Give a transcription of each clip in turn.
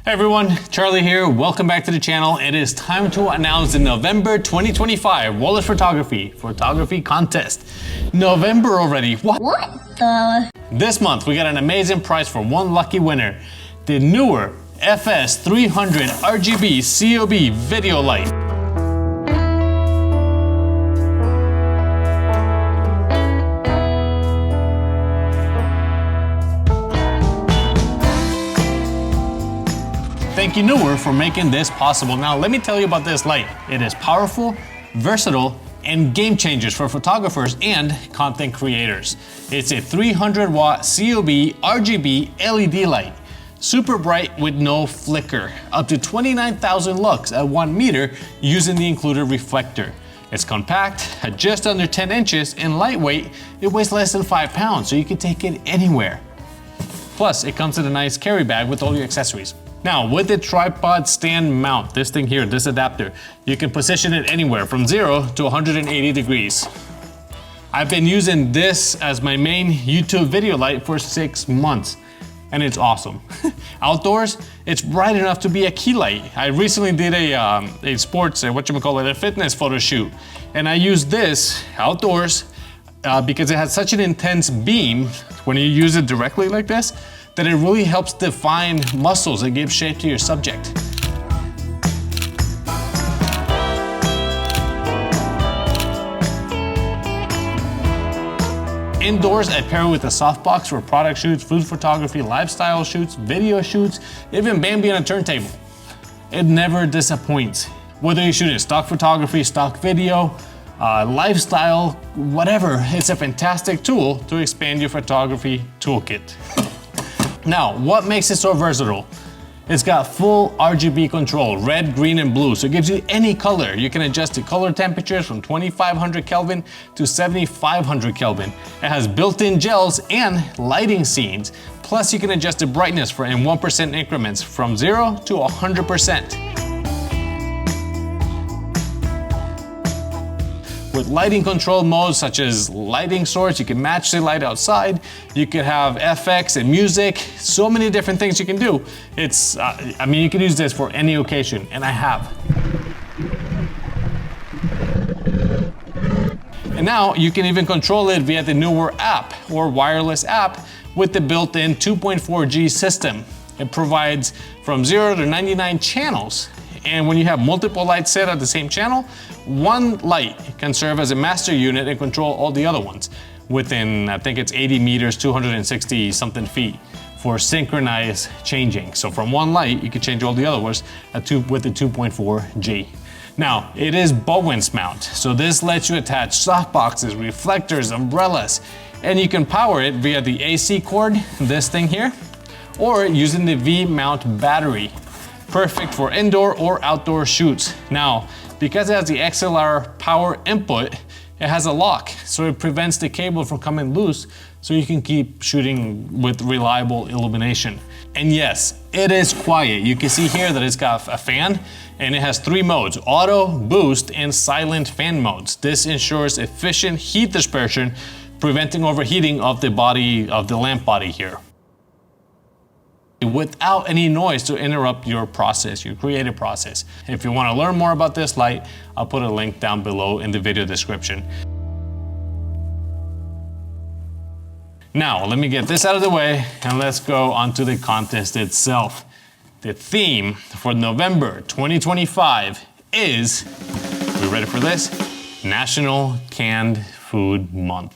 Hey everyone, Charlie here. Welcome back to the channel. It is time to announce the November 2025 Wollertz Photography Contest. November already. What the? This month we got an amazing prize for one lucky winner. The newer FS300 RGB COB video light. Thank you, Newer, for making this possible. Now, let me tell you about this light. It is powerful, versatile, and game changers for photographers and content creators. It's a 300-watt COB RGB LED light. Super bright with no flicker. Up to 29,000 lux at 1 meter using the included reflector. It's compact, at just under 10 inches, and lightweight. It weighs less than 5 pounds, so you can take it anywhere. Plus, it comes in a nice carry bag with all your accessories. Now, with the tripod stand mount, this thing here, this adapter, you can position it anywhere from 0 to 180 degrees. I've been using this as my main YouTube video light for 6 months, and it's awesome. Outdoors, it's bright enough to be a key light. I recently did a sports, a fitness photo shoot, and I used this outdoors because it has such an intense beam when you use it directly like this, that it really helps define muscles and give shape to your subject. Indoors, I pair it with a softbox for product shoots, food photography, lifestyle shoots, video shoots, even Bambi on a turntable. It never disappoints. Whether you're shooting stock photography, stock video, lifestyle, whatever, it's a fantastic tool to expand your photography toolkit. Now, what makes it so versatile? It's got full RGB control, red, green, and blue, so it gives you any color. You can adjust the color temperatures from 2500 Kelvin to 7500 Kelvin. It has built-in gels and lighting scenes. Plus, you can adjust the brightness in 1% increments from 0 to 100%. With lighting control modes such as lighting source, you can match the light outside. You could have FX and music, so many different things you can do. It's, you can use this for any occasion, and I have. And now you can even control it via the newer app or wireless app with the built-in 2.4G system. It provides from 0 to 99 channels. And when you have multiple lights set at the same channel, one light can serve as a master unit and control all the other ones within, I think it's 80 meters, 260 something feet for synchronized changing. So from one light, you can change all the other ones with the 2.4G. Now, it is Bowen's mount. So this lets you attach softboxes, reflectors, umbrellas, and you can power it via the AC cord, this thing here, or using the V-mount battery. Perfect for indoor or outdoor shoots. Now, because it has the XLR power input, it has a lock, so it prevents the cable from coming loose, so you can keep shooting with reliable illumination. And yes, it is quiet. You can see here that it's got a fan, and it has 3 modes: auto, boost, and silent fan modes. This ensures efficient heat dispersion, preventing overheating of the body, of the lamp body here, without any noise to interrupt your process, your creative process. If you want to learn more about this light, I'll put a link down below in the video description. Now, let me get this out of the way and let's go on to the contest itself. The theme for November 2025 is, we ready for this? National Canned Food Month.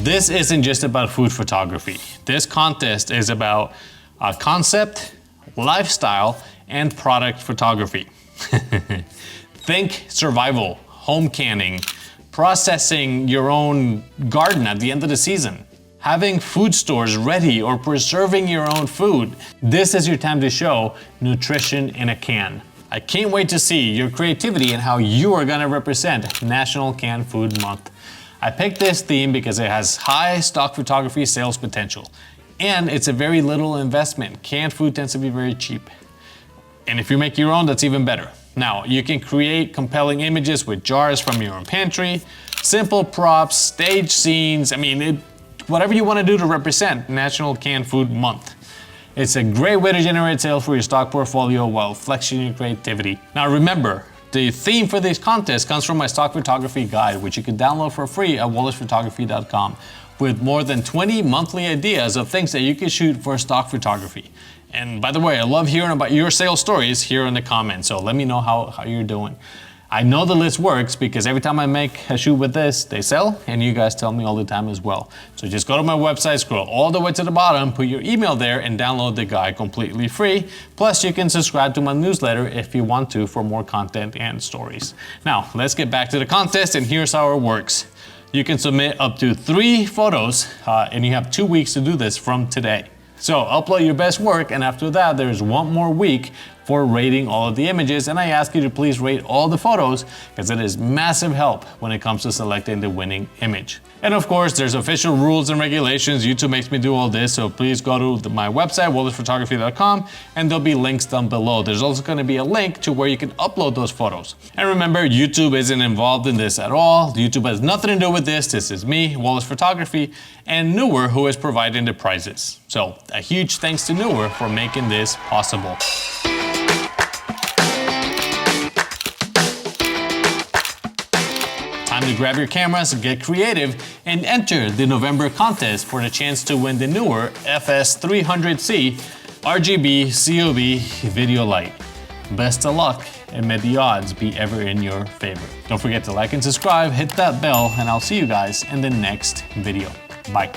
This isn't just about food photography. This contest is about concept, lifestyle, and product photography. Think survival, home canning, processing your own garden at the end of the season, having food stores ready, or preserving your own food. This is your time to show nutrition in a can. I can't wait to see your creativity and how you are gonna represent National Canned Food Month. I picked this theme because it has high stock photography sales potential, and it's a very little investment. Canned food tends to be very cheap. And if you make your own, that's even better. Now, you can create compelling images with jars from your own pantry, simple props, stage scenes. whatever you want to do to represent National Canned Food Month. It's a great way to generate sales for your stock portfolio while flexing your creativity. Now remember, the theme for this contest comes from my stock photography guide, which you can download for free at wollertzphotography.com, with more than 20 monthly ideas of things that you can shoot for stock photography. And by the way, I love hearing about your sales stories here in the comments, so let me know how you're doing. I know the list works because every time I make a shoot with this, they sell, and you guys tell me all the time as well. So just go to my website, scroll all the way to the bottom, put your email there, and download the guide completely free. Plus, you can subscribe to my newsletter if you want to for more content and stories. Now, let's get back to the contest, and here's how it works. You can submit up to 3 photos, and you have 2 weeks to do this from today. So upload your best work, and after that, there's 1 more week for rating all of the images, and I ask you to please rate all the photos because it is massive help when it comes to selecting the winning image. And of course, there's official rules and regulations. YouTube makes me do all this, so please go to my website, wollertzphotography.com, and there'll be links down below. There's also going to be a link to where you can upload those photos. And remember, YouTube isn't involved in this at all. YouTube has nothing to do with this. This is me, Wollertz Photography, and Newer, who is providing the prizes. So a huge thanks to Newer for making this possible. Time to grab your cameras, get creative, and enter the November contest for the chance to win the Newer FS300C RGB COB video light. Best of luck, and may the odds be ever in your favor. Don't forget to like and subscribe, hit that bell, and I'll see you guys in the next video. Bye.